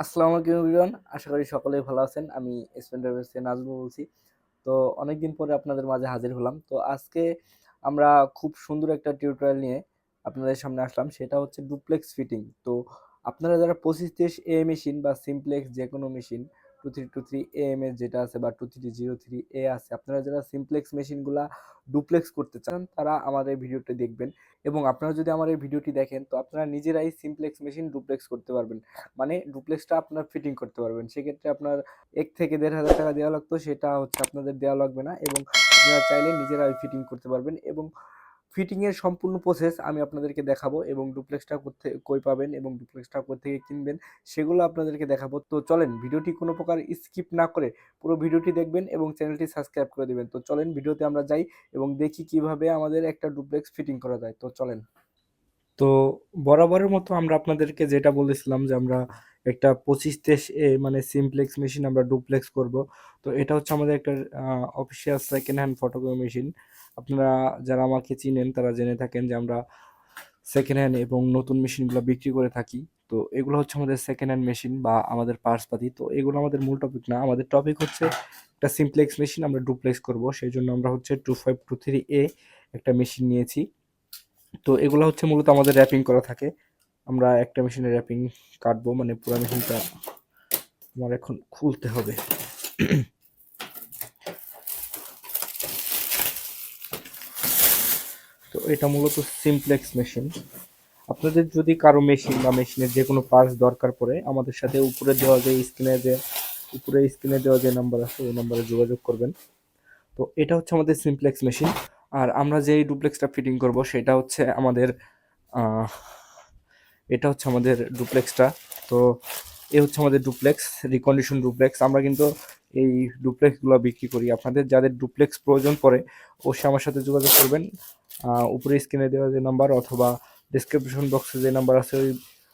আসসালামু আলাইকুম এভরিওয়ান, আশা করি সকলেই ভালো আছেন। আমি স্পেন্ডার থেকে নাজমুল বলছি। তো অনেকদিন পরে আপনাদের মাঝে হাজির হলাম। তো আজকে আমরা খুব সুন্দর একটা টিউটোরিয়াল নিয়ে আপনাদের সামনে আসলাম, সেটা হচ্ছে ডুপ্লেক্স ফিটিং। তো আপনারা যারা 2530 এ মেশিন বা সিমপ্লেক্স যে কোনো মেশিন 2323 AM এর যেটা আছে বা 2303A আছে, আপনারা যারা সিমপ্লেক্স মেশিনগুলা ডুপ্লেক্স করতে চান তারা আমার এই ভিডিওটি দেখবেন। এবং আপনারা যদি আমার এই ভিডিওটি দেখেন তো আপনারা নিজেরাই সিমপ্লেক্স মেশিন ডুপ্লেক্স করতে পারবেন, মানে ডুপ্লেক্সটা আপনার ফিটিং করতে পারবেন। সেক্ষেত্রে আপনার 1 থেকে 1,500 টাকা দেওয়া লাগতো, সেটা হচ্ছে আপনাদের দেওয়া লাগবে না, এবং আপনারা চাইলে নিজেরাই ফিটিং করতে পারবেন। এবং ফিটিং এর সম্পূর্ণ প্রসেস আমি আপনাদেরকে দেখাবো, এবং ডুপ্লেক্সটা কই পাবেন এবং ডুপ্লেক্সটা কোত্থেকে কিনবেন সেগুলো আপনাদেরকে দেখাবো। তো চলেন ভিডিওটি কোনো প্রকার স্কিপ না করে পুরো ভিডিওটি দেখবেন এবং চ্যানেলটি সাবস্ক্রাইব করে দিবেন। তো চলেন ভিডিওতে আমরা যাই এবং দেখি কিভাবে আমাদের একটা ডুপ্লেক্স ফিটিং করা যায়। তো চলেন। তো বরাবরের মতো আমরা আপনাদেরকে যেটা বলেছিলাম যে আমরা একটা 2530 মানে সিমপ্লেক্স মেশিন আমরা ডুপ্লেক্স করব। তো এটা হচ্ছে আমাদের একটা official second hand photocopy machine. আপনারা যারা আমাকে চিনেন তারা জেনে থাকেন যে আমরা সেকেন্ড হ্যান্ড এবং নতুন মেশিনগুলো বিক্রি করে থাকি। তো এগুলো হচ্ছে আমাদের সেকেন্ড হ্যান্ড মেশিন বা আমাদের পার্টসপাতি। তো এগুলো আমাদের মূল টপিক না, আমাদের টপিক হচ্ছে একটা সিমপ্লেক্স মেশিন আমরা ডুপ্লেক্স করব। সেই জন্য আমরা হচ্ছে 2523A একটা মেশিন নিয়েছি। তো এগুলো হচ্ছে মূলত আমাদের র্যাপিং করা থাকে। আমরা একটা মেশিনে র্যাপিং কাটবো, মানে পুরো মেশিনটা আমার এখন খুলতে হবে। তো এটা মূলত সিমপ্লেক্স মেশিন। আপনাদের যদি কারো মেশিন বা মেশিনের যে কোনো পার্টস দরকার পড়ে আমাদের সাথে উপরে স্ক্রিনে দেওয়া যে নাম্বার আছে ওই নাম্বারে যোগাযোগ করবেন। তো এটা হচ্ছে আমাদের সিমপ্লেক্স মেশিন। আর আমরা যেই ডুপ্লেক্সটা ফিটিং করব সেটা হচ্ছে আমাদের আহ, এটা হচ্ছে আমাদের ডুপ্লেক্সটা। তো এ হচ্ছে আমাদের ডুপ্লেক্স, রিকন্ডিশন ডুপ্লেক্স। আমরা কিন্তু এই ডুপ্লেক্সগুলো বিক্রি করি। আপনাদের যাদের ডুপ্লেক্স প্রয়োজন পড়ে অবশ্যই আমার সাথে যোগাযোগ করবেন। উপরে স্ক্রিনে দেওয়া যে নাম্বার অথবা ডিসক্রিপশন বক্সে যে নাম্বার আছে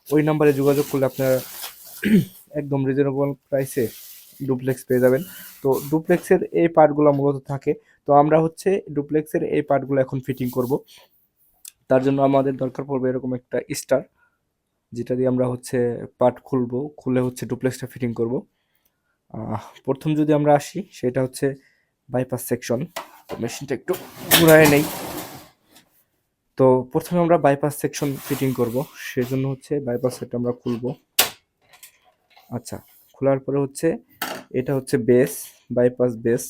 ওই নাম্বারে যোগাযোগ করলে আপনারা একদম রিজনেবল প্রাইসে ডুপ্লেক্স পেয়ে যাবেন। তো ডুপ্লেক্সের এই পার্টগুলো মূলত থাকে। তো আমরা হচ্ছে ডুপ্লেক্সের এই পার্টগুলো এখন ফিটিং করব। তার জন্য আমাদের দরকার পড়বে এরকম একটা স্টার, যেটা দিয়ে আমরা হচ্ছে পার্ট খুলবো, খুলে হচ্ছে ডুপ্লেক্সটা ফিটিং করব। প্রথম যদি আমরা আসি সেটা হচ্ছে বাইপাস সেকশন। মেশিনটা একটু ঘুরায় নেই। তো প্রথমে আমরা বাইপাস সেকশন ফিটিং করব, সেজন্য হচ্ছে বাইপাস সেটটা আমরা খুলবো। আচ্ছা, খোলার পরে হচ্ছে এটা হচ্ছে বেস, বাইপাস বেস।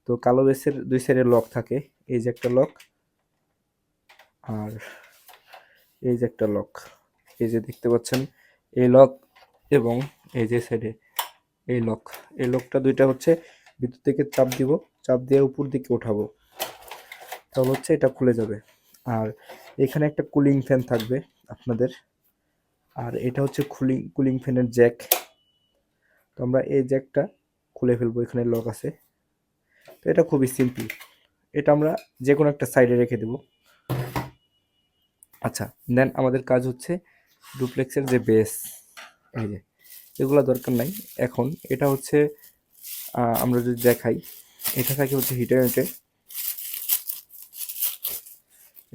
তো কালো বেসের দুই সাইডে লক থাকে, এই যে একটা লক আর এই যে একটা লক, এই যে দেখতে পাচ্ছেন এই লক, এবং এই যে সাইডে এই লক। এই লকটা দুইটা হচ্ছে ভিতর থেকে চাপ দিব, চাপ দিয়ে উপর দিকে উঠাবো, তাহলে হচ্ছে এটা খুলে যাবে। আর এখানে একটা কুলিং ফ্যান থাকবে আপনাদের। আর এটা হচ্ছে কুলিং ফ্যানের জ্যাক। তো আমরা এই জ্যাকটা খুলে ফেলবো, এখানে লক আছে। তো এটা খুবই সিম্পল, এটা আমরা যে কোনো একটা সাইডে রেখে দেব। আচ্ছা, দেন আমাদের কাজ হচ্ছে ডুপ্লেক্সের যে বেস, এই যে এগুলো দরকার নাই এখন। এটা হচ্ছে আমরা যদি দেখাই, এটা থাকে হচ্ছে হিটার ইউনিটে,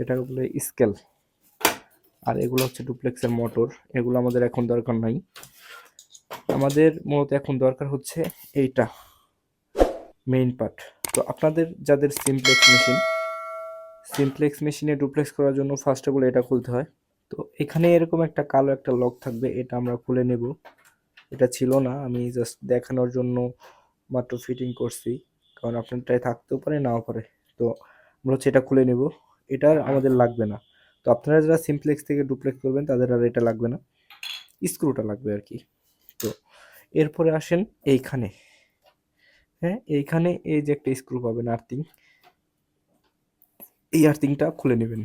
এটা বলে স্কেল। আর এগুলো হচ্ছে ডুপ্লেক্সের মোটর, এগুলো আমাদের এখন দরকার নাই। আমাদের মূলত এখন দরকার হচ্ছে এইটা মেইন পার্ট। তো আপনাদের যাদের সিমপ্লেক্স মেশিনে ডুপ্লেক্স করার জন্য ফার্স্ট অফ অল এটা খুলতে হয়। তো এখানে এরকম একটা কালো একটা লক থাকবে, এটা আমরা খুলে নেব। এটা ছিল না, আমি জাস্ট দেখানোর জন্য মাত্র ফিটিং করছি, কারণ আপনারটাই থাকতেও পারে নাও পারে। তো আমরা হচ্ছে এটা খুলে নেব, এটার আমাদের লাগবে না। তো আপনারা যারা সিমপ্লেক্স থেকে ডুপ্লেক্স করবেন তাদের আর এটা লাগবে না, স্ক্রুটা লাগবে আর কি। তো এরপরে আসেন এইখানে, হ্যাঁ এইখানে এই যে একটা স্ক্রু পাবেন আর্থিং, এই আর্থিংটা খুলে নেবেন।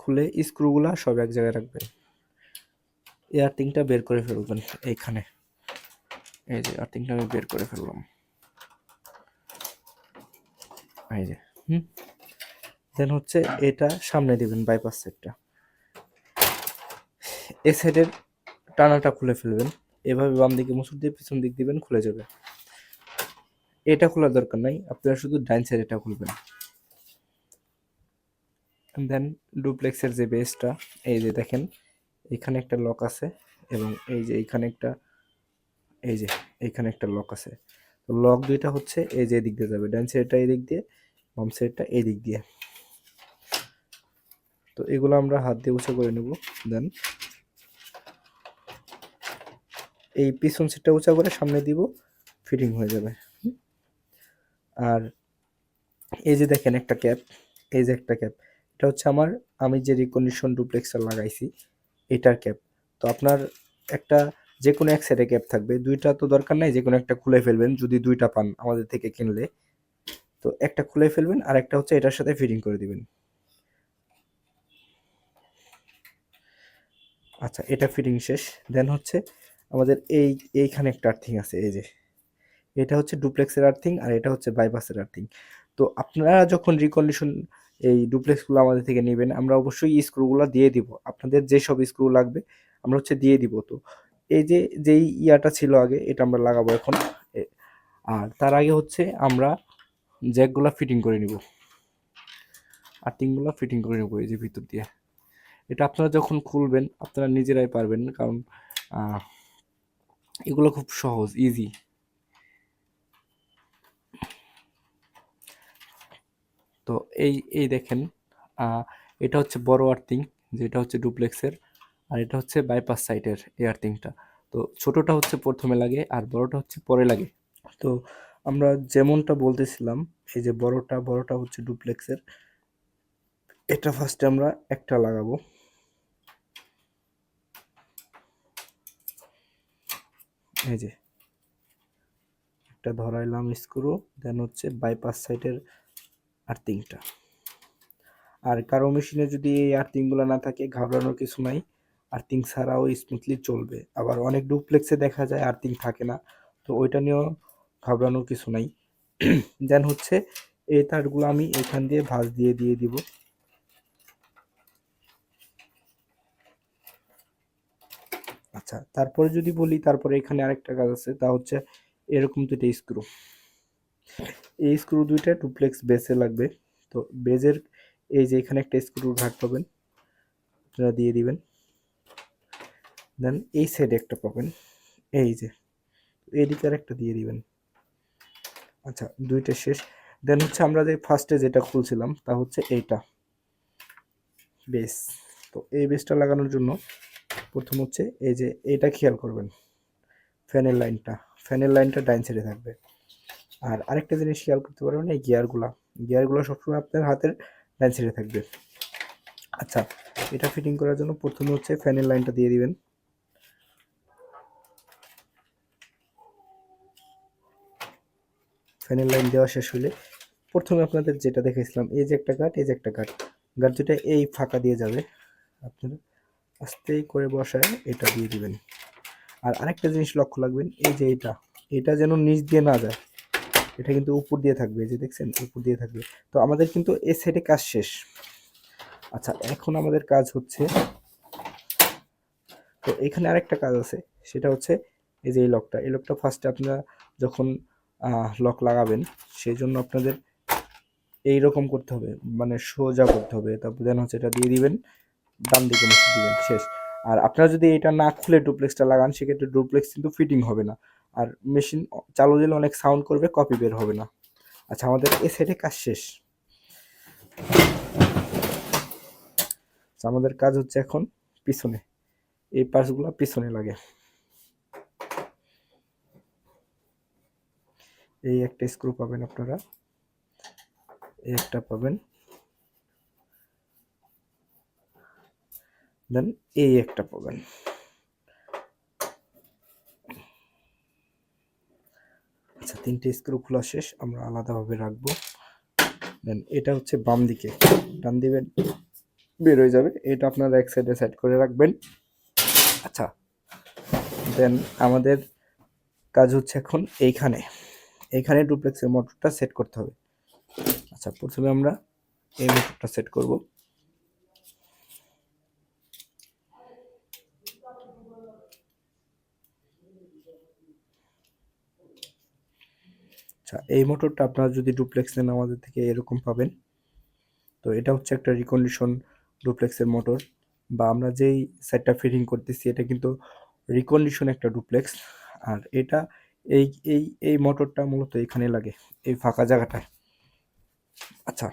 খুলে স্ক্রুগুলা সব এক জায়গায় রাখবেন। এই আর্থিংটা বের করে ফেলবেন এইখানে, এই যে আর্থিংটা আমি বের করে ফেললাম, এই যে দেন হচ্ছে এটা সামনে দিবেন বাইপাস সেটটা, এ সাইডের টানাটা খুলে ফেলবেন। এভাবে বাম দিকে মুসুর দিয়ে পিছন দিক দিবেন, খুলে যাবে। এটা খোলার দরকার নাই, আপনারা শুধু ডাইন সাইড এটা খুলবেন। দেন ডুপ্লেক্সের যে বেসটা, এই যে দেখেন এখানে একটা লক আছে এবং এই যে এইখানে একটা, এই যে এইখানে একটা লক আছে। তো লক দুইটা হচ্ছে এই যে এদিক দিয়ে যাবে, ডান সাইডটা এদিক দিয়ে, বাম সাইডটা এই দিক দিয়ে। তো এগুলো আমরা হাত দিয়ে উঁচু করে নেব। দেন এই পিছন সাইডটা উঁচা করে সামনে দিব, ফিটিং হয়ে যাবে। আর এই যে দেখেন একটা ক্যাপ, এই যে একটা ক্যাপ, এটা হচ্ছে আমি যে রিকন্ডিশন ডুপ্লেক্সটা লাগাইছি এটার ক্যাপ। তো আপনার একটা যে কোনো এক সাইডে ক্যাপ থাকবে, দুইটা তো দরকার নাই, যে কোনো একটা খুলে ফেলবেন যদি দুইটা পান আমাদের থেকে কিনলে। তো একটা খুলে ফেলবেন আর একটা হচ্ছে এটার সাথে ফিটিং করে দিবেন। আচ্ছা, এটা ফিটিং শেষ। দেন হচ্ছে আমাদের এইখানে একটা আর্থিং আছে, এই যে এটা হচ্ছে ডুপ্লেক্সের আর্থিং আর এটা হচ্ছে বাইপাসের আর্থিং। তো আপনারা যখন রিকন্ডিশন এই ডুপ্লেক্সগুলো আমাদের থেকে নেবেন, আমরা অবশ্যই স্ক্রুগুলো দিয়ে দিব, আপনাদের যেসব স্ক্রু লাগবে আমরা হচ্ছে দিয়ে দিব। তো এই যে যেই ইয়াটা ছিল আগে, এটা আমরা লাগাবো এখন। আর তার আগে হচ্ছে আমরা জ্যাকগুলো ফিটিং করে নিব, আর্থিংগুলো ফিটিং করে নেবো এই যে ভিতর দিয়ে। এটা আপনারা যখন খুলবেন আপনারা নিজেরাই পারবেন, কারণ এগুলো খুব সহজ, ইজি। তো এই এই দেখেন, এটা হচ্ছে বড় আর্থিং, যেটা হচ্ছে ডুপ্লেক্সের, আর এটা হচ্ছে বাইপাস সাইটের এই আর্থিংটা। তো ছোটটা হচ্ছে প্রথমে লাগে আর বড়টা হচ্ছে পরে লাগে। তো আমরা যেমনটা বলতেছিলাম, এই যে বড়টা হচ্ছে ডুপ্লেক্সের, এটা ফার্স্টে আমরা একটা লাগাবো। এই যে একটা ধরাইলাম স্ক্রু, দেন হচ্ছে বাইপাস সাইটের আর্থিংটা। আর কারো মেশিনে যদি এই আর্থিংগুলো না থাকে, ঘাবড়ানোর কিছু নাই, আর্থিং ছাড়াও স্মুথলি চলবে। আবার অনেক ডুপ্লেক্সে দেখা যায় আর্থিং থাকে না, তো ওইটা নিয়েও ঘাবড়ানোর কিছু নাই। দেন হচ্ছে এই তারগুলো আমি এখান দিয়ে ভাঁজ দিয়ে দিব। আচ্ছা, তারপরে যদি বলি, তারপরে এখানে আরেকটা কাজ আছে, তা হচ্ছে এরকম দুইটা স্ক্রু, এই স্ক্রু দুইটা ডুপ্লেক্স বেসে লাগবে। তো বেজের এই যে এখানে একটা স্ক্রুর ঘাট পাবেন, আপনারা দিয়ে দিবেন। দেন এই সাইডে একটা পাবেন, এই যে এইদিকে আরেকটা দিয়ে দিবেন। আচ্ছা, দুইটা শেষ। দেন হচ্ছে আমরা যে ফার্স্টে যেটা খুলছিলাম তা হচ্ছে এইটা বেস। তো এই বেসটা লাগানোর জন্য প্রথম হচ্ছে এই যে এইটা খেয়াল করবেন, ফ্যানের লাইনটা ডাইন সাইডে থাকবে। আর আরেকটা জিনিস খেয়াল করতে পারবেন, এই গিয়ারগুলো সবসময় আপনার হাতের ডাইন সাইডে থাকবে। আচ্ছা, এটা ফিটিং করার জন্য প্রথমে হচ্ছে ফ্যানের লাইনটা দিয়ে দিবেন। ফ্যানের লাইন দেওয়া শেষ হলে প্রথমে আপনাদের যেটা দেখেছিলাম, এই যে একটা গাঁট, এই যে একটা গাঁট, গাঁট যেটা এই ফাঁকা দিয়ে যাবে, আপনারা আস্তে করে বসায় এটা দিয়ে দিবেন। আর আরেকটা জিনিস লক্ষ্য রাখবেন, এই যে এটা যেন নিচ দিয়ে না যায়, এটা কিন্তু উপর দিয়ে থাকবে, এই যে দেখছেন উপর দিয়ে থাকবে। তো আমাদের কিন্তু এই সাইডে কাজ শেষ। আচ্ছা, এখন আমাদের কাজ হচ্ছে, তো এখানে আরেকটা কাজ আছে, সেটা হচ্ছে এই যে এই লকটা ফার্স্টে আপনারা যখন লক লাগাবেন, সেই জন্য আপনাদের এইরকম করতে হবে, মানে সোজা করতে হবে। তারপর দেন হচ্ছে এটা দিয়ে দিবেন, ডান দিকে মুখ দিবেন, শেষ। আর আপনারা যদি এটা না খুলে ডুপ্লেক্সটা লাগান, সেক্ষেত্রে ডুপ্লেক্স কিন্তু ফিটিং হবে না, আর মেশিন চালু দিলে অনেক সাউন্ড করবে, কপি বের হবে না। আচ্ছা, আমাদের এই সাইডে কাজ শেষ। আমাদের কাজ হচ্ছে এখন পিছনে, এই পার্টসগুলো পিছনে লাগে। এই একটা স্ক্রু পাবেন আপনারা, এই একটা পাবেন, দেন এই একটা পাবেন। আচ্ছা, তিনটে স্ক্রু খোলা শেষ, আমরা আলাদাভাবে রাখবো। দেন এটা হচ্ছে বাম দিকে, টান দিবেন বের হয়ে যাবে, এটা আপনারা এক সাইডে সেট করে রাখবেন। আচ্ছা, দেন আমাদের কাজ হচ্ছে এখন এইখানে ডুপ্লেক্সের মোটরটা সেট করতে হবে। আচ্ছা, প্রথমে আমরা এই মোটরটা সেট করব। আচ্ছা, এই মোটরটা আপনারা যদি ডুপ্লেক্স নেন আমাদের থেকে এরকম পাবেন। তো এটা হচ্ছে একটা রিকন্ডিশন ডুপ্লেক্সের মোটর। বা আমরা যেই সাইডটা ফিটিং করতেছি এটা কিন্তু রিকন্ডিশন একটা ডুপ্লেক্স। আর এটা এই এই এই মোটরটা মূলত এখানে লাগে, এই ফাঁকা জায়গাটায়। আচ্ছা,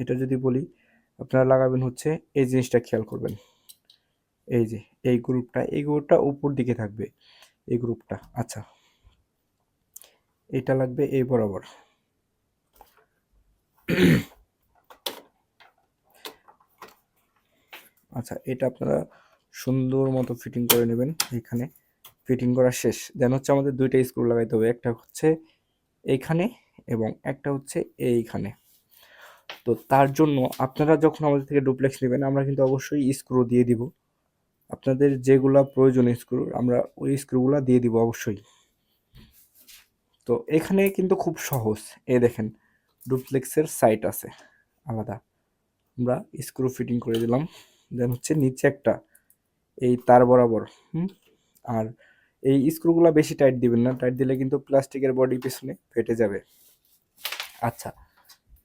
এটা যদি বলি আপনারা লাগাবেন হচ্ছে এই জিনিসটা খেয়াল করবেন, এই যে এই গ্রুপটা উপর দিকে থাকবে, এই গ্রুপটা। আচ্ছা, এটা লাগবে এই বরাবর। আচ্ছা, এটা আপনারা সুন্দর মতো ফিটিং করে নেবেন। এখানে ফিটিং করা শেষ, দেন হচ্ছে আমাদের দুইটা স্ক্রু লাগাইতে হবে, একটা হচ্ছে এইখানে এবং একটা হচ্ছে এইখানে। তো তার জন্য আপনারা যখন আমাদের থেকে ডুপ্লেক্স নেবেন আমরা কিন্তু অবশ্যই স্ক্রু দিয়ে দিব, আপনাদের যেগুলা প্রয়োজন স্ক্রু আমরা ওই স্ক্রুগুলা দিয়ে দিব অবশ্যই। তো এখানে কিন্তু খুব সহজ, দেখেন ডুপ্লেক্সের সাইট আছে আলাদা, আমরা স্ক্রু ফিটিং করে দিলাম। দেন হচ্ছে নিচে একটা এই তার বরাবর, আর এই স্ক্রুগুলা বেশি টাইট দিবেন না, টাইট দিলে কিন্তু প্লাস্টিকের বডি পিছনে ফেটে যাবে। আচ্ছা,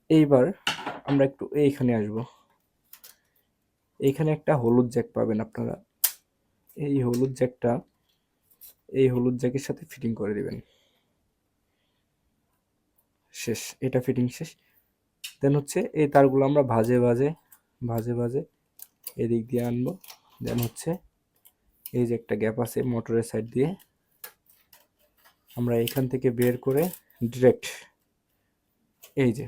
এইবার আমরা একটু এইখানে আসব। এইখানে একটা হলুদ জ্যাক পাবেন আপনারা, এই হলুদ জ্যাকটা এই হলুদ জ্যাকের সাথে ফিটিং করে দিবেন। শেষ, এটা ফিটিং শেষ। দেন হচ্ছে এই তারগুলো আমরা ভাজে ভাজে এদিক দিয়ে আনবো। দেন হচ্ছে এই যে একটা গ্যাপ আছে মোটরের সাইড দিয়ে, আমরা এখান থেকে বের করে ডিরেক্ট এই যে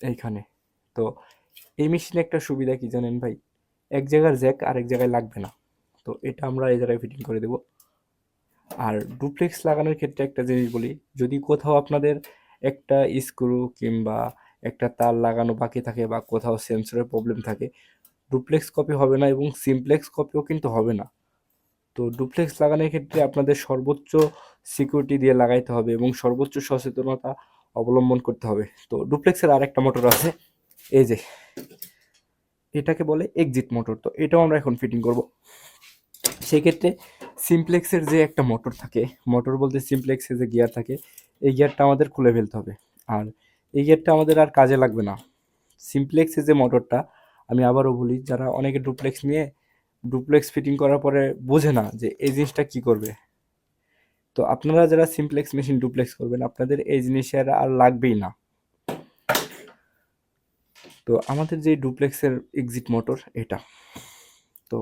এইখানে। তো এই মেশিনে একটা সুবিধা কি জানেন ভাই, এক জায়গার জ্যাক আরেক জায়গায় লাগবে না। তো এটা আমরা এই জায়গায় ফিটিং করে দেব। আর ডুপ্লেক্স লাগানোর ক্ষেত্রে একটা জিনিস বলি, যদি কোথাও আপনাদের একটা স্ক্রু কিংবা একটা তার লাগানো বাকি থাকে বা কোথাও সেন্সরের প্রবলেম থাকে, ডুপ্লেক্স কপি হবে না এবং সিমপ্লেক্স কপিও কিন্তু হবে না। তো ডুপ্লেক্স লাগানোর ক্ষেত্রে আপনাদের সর্বোচ্চ সিকিউরিটি দিয়ে লাগাইতে হবে এবং সর্বোচ্চ সচেতনতা অবলম্বন করতে হবে। তো ডুপ্লেক্সের আরেকটা মোটর আছে, এই যে এটাকে বলে এক্সিট মোটর, তো এটাও আমরা এখন ফিটিং করব। সেক্ষেত্রে সিমপ্লেক্সের যে একটা মোটর থাকে, মোটর বলতে সিমপ্লেক্সের যে গিয়ার থাকে, এই গিয়ারটা আমাদের খুলে ফেলতে হবে। আর এই গিয়ারটা আমাদের আর কাজে লাগবে না। সিমপ্লেক্সের যে মোটরটা, আমি আবারও বলি, যারা অনেকে ডুপ্লেক্স নিয়ে ডুপ্লেক্স ফিটিং করার পরে বোঝে না যে এই জিনিসটা কি করবে। তো আপনারা যারা সিমপ্লেক্স মেশিন ডুপ্লেক্স করবেন আপনাদের এই জিনিসের আর লাগবেই না। তো আমাদের যে ডুপ্লেক্সের এক্সিট মোটর এটা, তো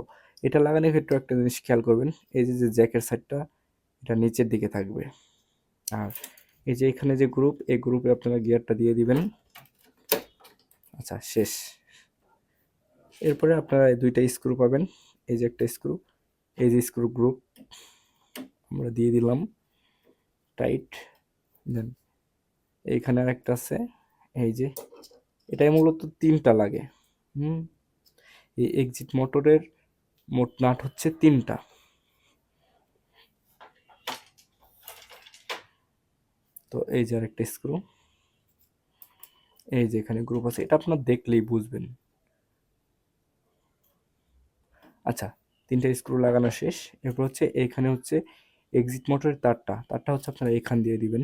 এটা লাগানোর ক্ষেত্রে একটা জিনিস খেয়াল করবেন, এই যে জ্যাকের সাইডটা এটা নিচের দিকে থাকবে। আর এই যে এখানে যে গ্রুপ, এই গ্রুপে আপনারা গিয়ারটা দিয়ে দিবেন। আচ্ছা, শেষ। এরপরে আপনারা এই দুইটা স্ক্রু পাবেন, এই যে একটা স্ক্রু, এই যে স্ক্রু গ্রুপ আমরা দিয়ে দিলাম টাইট। দেন এইখানে আর একটা আছে, এই যে এটাই মূলত তিনটা লাগে। এই এক্সিট মোটরের মোট নাট হচ্ছে তিনটা। তো এই যে আরেকটা স্ক্রু, এই যে এখানে গ্রুপ আছে, এটা আপনার দেখলেই বুঝবেন। আচ্ছা, তিনটা স্ক্রু লাগানো শেষ। এরপর হচ্ছে এইখানে হচ্ছে এক্সিট মোটরের তারটা হচ্ছে আপনারা এখান দিয়ে দিবেন।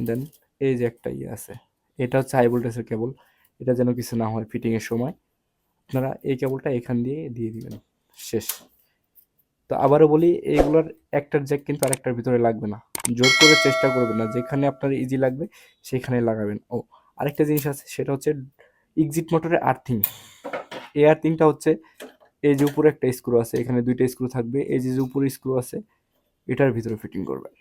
দেন এই যে একটা আছে, এটা হচ্ছে হাই ভোল্টেজের কেবল, এটা যেন কিছু না হয় ফিটিংয়ের সময়, আপনারা এই কেবলটা এখান দিয়ে দিয়ে দিবেন। শেষ। তো আবারও বলি, এইগুলোর একটার জ্যাক কিন্তু আরেকটার ভিতরে লাগবে না, জোর করে চেষ্টা করবেন না, যেখানে আপনার ইজি লাগবে সেখানে লাগাবেন। ও আরেকটা জিনিস আছে, সেটা হচ্ছে এক্সিট মোটরের আর্থিং। এই আর্থিংটা হচ্ছে এই যে উপরে একটা স্ক্রু আছে, এখানে দুইটা স্ক্রু থাকবে, এই যে উপরে স্ক্রু আছে এটার ভিতরে ফিটিং করবেন।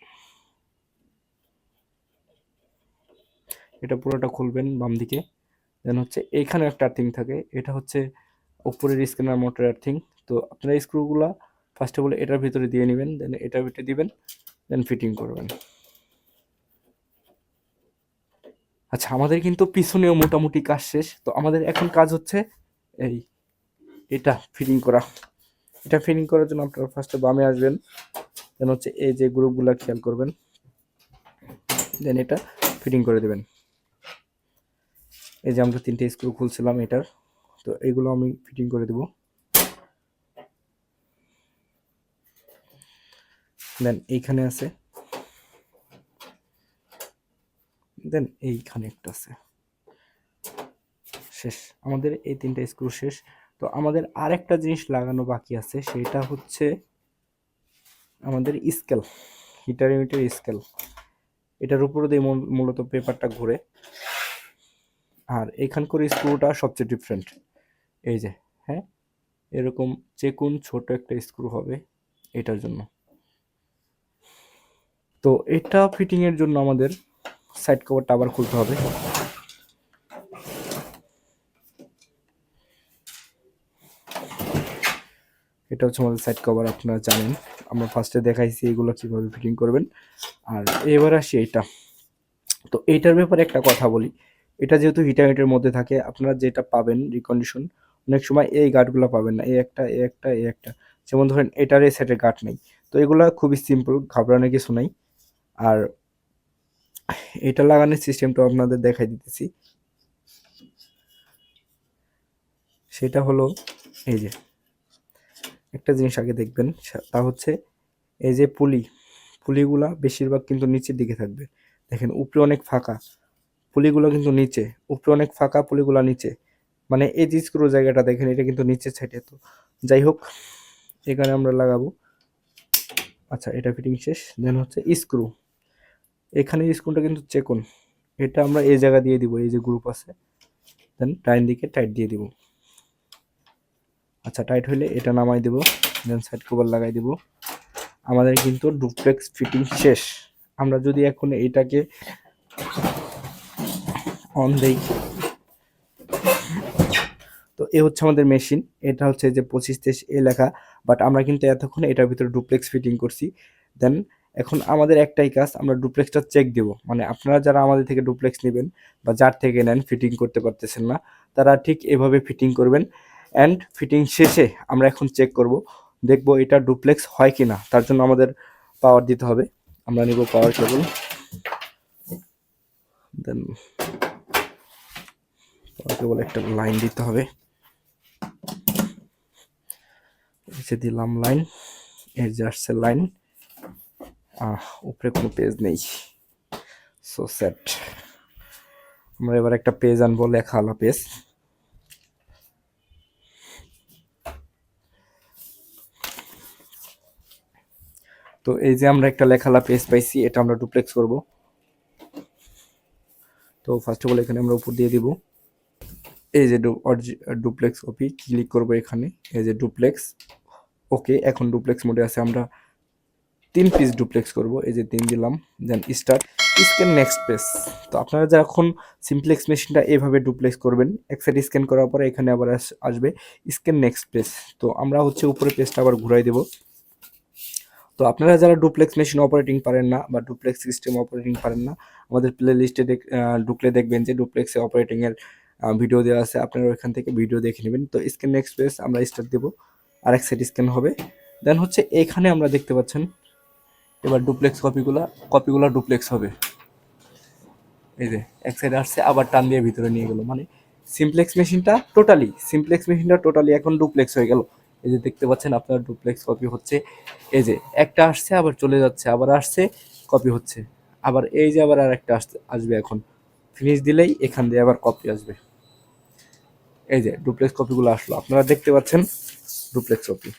এটা পুরোটা খুলবেন বাম দিকে। দেন হচ্ছে এইখানে একটা আর্থিং থাকে, এটা হচ্ছে উপরের স্ক্যানার মোটর আর্থিং। তো আপনারা স্ক্রুগুলা ফার্স্ট অফ অল এটার ভিতরে দিয়ে নেবেন, দেন এটার ভিতরে দিবেন, দেন ফিটিং করবেন। আচ্ছা, আমাদের কিন্তু পিছনেও মোটামুটি কাজ শেষ। তো আমাদের এখন কাজ হচ্ছে এই এটা ফিটিং করা। এটা ফিটিং করার জন্য আপনারা ফার্স্টে বামে আসবেন, দেন হচ্ছে এই যে গ্রুপগুলো খেয়াল করবেন, দেন এটা ফিটিং করে দেবেন। এই যে আমরা তিনটে স্ক্রু খুলছিলাম এটার, তো এগুলো আমি ফিটিং করে দেব। দেন এইখানে আছে, দেন এইখানে একটা আছে। শেষ, আমাদের এই 3টা স্ক্রু শেষ। তো আমাদের আরেকটা জিনিস লাগানো বাকি আছে, সেটা হচ্ছে আমাদের স্কেল, হিটার ইউনিটের স্কেল। এটার উপরে দিয়ে মূলত পেপারটা ঘুরে। আর এখানকার স্ক্রুটা সবচেয়ে ডিফারেন্ট, এই যে, হ্যাঁ, এরকম চেকুন ছোট একটা স্ক্রু হবে এটার জন্য। তো এটা ফিটিংয়ের জন্য আমাদের সাইড কভারটা আবার খুলতে হবে। এটা হচ্ছে আমাদের সাইড কভার, আপনারা জানেন, আমরা ফার্স্টে দেখাইছি এগুলো কীভাবে ফিটিং করবেন। আর এবার আসি এইটা। তো এইটার ব্যাপারে একটা কথা বলি, এটা যেহেতু হিটার ইউনিটের মধ্যে থাকে, আপনারা যেটা পাবেন রিকন্ডিশন, অনেক সময় এই গার্ডগুলো পাবেন না, এই একটা, যেমন ধরেন এটার এই সেটের গার্ড নেই। তো এগুলো খুবই সিম্পল, ঘাবড়ানোর কিছু নাই। আর এটা লাগানোর সিস্টেমটা আপনাদের দেখাই দিতেছি। সেটা হলো এই যে, একটা জিনিস আগে দেখবেন, তা হচ্ছে এই যে পুলিগুলা বেশিরভাগ কিন্তু নিচের দিকে থাকবে। দেখেন উপরে অনেক ফাঁকা, পুলিগুলো কিন্তু নিচে, উপরে অনেক ফাঁকা, পুলিগুলো নিচে। মানে এই যে স্ক্রু জায়গাটা দেখেন, এটা কিন্তু নিচের সাইডে। তো যাই হোক, এখানে আমরা লাগাবো। আচ্ছা, এটা ফিটিং শেষ। দেন হচ্ছে স্ক্রু, এখানে স্ক্রুটা কিন্তু চেকুন, এটা আমরা এই জায়গা দিয়ে দিব, এই যে গ্রুপ আছে, দেন ডাইন দিকে টাইট দিয়ে দিব। আচ্ছা, টাইট হইলে এটা নামাই দিব, দেন সাইড কভার লাগাই দিব। আমাদের কিন্তু ডুপ্লেক্স ফিটিং শেষ। আমরা যদি এখন এইটাকে অন দেই, তো এ হচ্ছে আমাদের মেশিন। এটা হচ্ছে যে 2523 এ লেখা, বাট আমরা কিন্তু এতক্ষণ এটার ভিতরে ডুপ্লেক্স ফিটিং করছি। দেন এখন আমাদের একটাই কাজ, আমরা ডুপ্লেক্সটা চেক দেব। মানে আপনারা যারা আমাদের থেকে ডুপ্লেক্স নেবেন বা যার থেকে নেন, ফিটিং করতে পারতেছেন না, তারা ঠিক এভাবে ফিটিং করবেন। অ্যান্ড ফিটিং শেষে আমরা এখন চেক করব, দেখব এটা ডুপ্লেক্স হয় কি না। তার জন্য আমাদের পাওয়ার দিতে হবে। আমরা নিব পাওয়ার কেবল, দেন পাওয়ার কেবল একটা লাইন দিতে হবে, এসে দিলাম লাইন, এই যে আসছে লাইন। উপরে কোনো পেজ নেই, সো সেট। আমরা এবার একটা পেজ আনবো, লেখাওয়ালা পেজ। তো এই যে আমরা একটা লেখাওয়ালা পেজ পাইছি, এটা আমরা ডুপ্লেক্স করব। তো ফার্স্ট অফ অল এখানে আমরা উপর দিয়ে দিব এই যে ডুপ্লেক্স কপি, ক্লিক করব এখানে, এই যে ডুপ্লেক্স। ওকে, এখন ডুপ্লেক্স মোডে আছে। আমরা 3 পিস ডুপ্লেক্স করব, এই যে 3 দিলাম, then start, scan next page. তো আপনারা যখন সিমপ্লেক্স মেশিনটা এভাবে ডুপ্লেক্স করবেন, এক সাইড স্ক্যান করার পরে এখানে আবার আসবে স্ক্যান নেক্সট পেজ। তো আমরা হচ্ছে উপরে পেজটা আবার ঘুরাই দেব। তো আপনারা যারা ডুপ্লেক্স মেশিন অপারেটিং পারেন না বা ডুপ্লেক্স সিস্টেম অপারেটিং পারেন না, আমাদের প্লে লিস্টে ঢুকলে দেখবেন যে ডুপ্লেক্সে অপারেটিংয়ের ভিডিও দেওয়া আছে, আপনারা ওইখান থেকে ভিডিও দেখে নেবেন। তো স্ক্যান নেক্সট পেজ আমরা স্টার্ট দেবো, আরেক সাইড স্ক্যান হবে। দেন হচ্ছে এখানে আমরা দেখতে পাচ্ছেন এবার ডুপ্লেক্স কপিগুলো ডুপ্লেক্স হবে। এই যে এক সাইডে আসছে, আবার টান দিয়ে ভিতরে নিয়ে গেল। মানে সিমপ্লেক্স মেশিনটা টোটালি এখন ডুপ্লেক্স হয়ে গেল। এই যে দেখতে পাচ্ছেন আপনার ডুপ্লেক্স কপি হচ্ছে। এই যে একটা আসছে, আবার চলে যাচ্ছে, আবার আসছে, কপি হচ্ছে, আবার এই যে আবার আর একটা আসবে। এখন ফিনিশ দিলেই এখান দিয়ে আবার কপি আসবে। এই যে ডুপ্লেক্স কপিগুলো আসলো, আপনারা দেখতে পাচ্ছেন ডুপ্লেক্স কপি।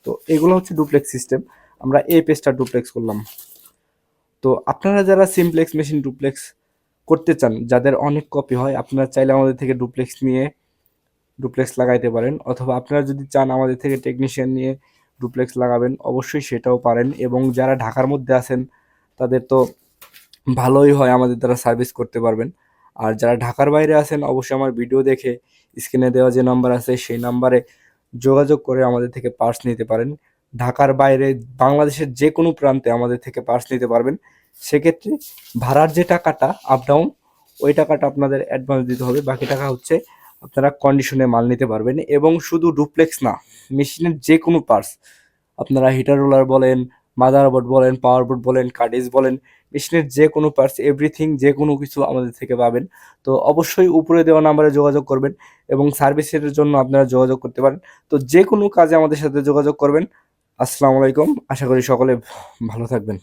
তো এগুলো হচ্ছে ডুপ্লেক্স সিস্টেম। আমরা এই পেজটা ডুপ্লেক্স করলাম। তো আপনারা যারা সিমপ্লেক্স মেশিন ডুপ্লেক্স করতে চান, যাদের অনেক কপি হয়, আপনারা চাইলে আমাদের থেকে ডুপ্লেক্স নিয়ে ডুপ্লেক্স লাগাইতে পারেন। অথবা আপনারা যদি চান আমাদের থেকে টেকনিশিয়ান নিয়ে ডুপ্লেক্স লাগাবেন, অবশ্যই সেটাও পারেন। এবং যারা ঢাকার মধ্যে আছেন, তাদের তো ভালোই হয়, আমাদের দ্বারা সার্ভিস করতে পারবেন। আর যারা ঢাকার বাইরে আছেন, অবশ্যই আমার ভিডিও দেখে স্ক্রিনে দেওয়া যে নাম্বার আছে, সেই নাম্বারে যোগাযোগ করে আমাদের থেকে পার্টস নিতে পারেন। ঢাকার বাইরে বাংলাদেশের যে কোনো প্রান্তে আমাদের থেকে পার্টস নিতে পারবেন। সেক্ষেত্রে ভাড়ার যে টাকাটা আপ ডাউন, ওই টাকাটা আপনাদের অ্যাডভান্স দিতে হবে। বাকি টাকা হচ্ছে আপনারা কন্ডিশনে মাল নিতে পারবেন। এবং শুধু ডুপ্লেক্স না, মেশিনের যে কোনো পার্টস, আপনারা হিটার রোলার বলেন, মাদারবোর্ড বলেন, পাওয়ার বোর্ড বলেন, কার্ডেজ বলেন, মেশিনের যে কোনো পার্টস, এভরিথিং, যে কোনো কিছু আমাদের থেকে পাবেন। তো অবশ্যই উপরে দেওয়া নাম্বারে যোগাযোগ করবেন এবং সার্ভিসের জন্য আপনারা যোগাযোগ করতে পারেন। তো যে কোনো কাজে আমাদের সাথে যোগাযোগ করবেন। আসসালামু আলাইকুম, আশা করি সকলে ভালো থাকবেন।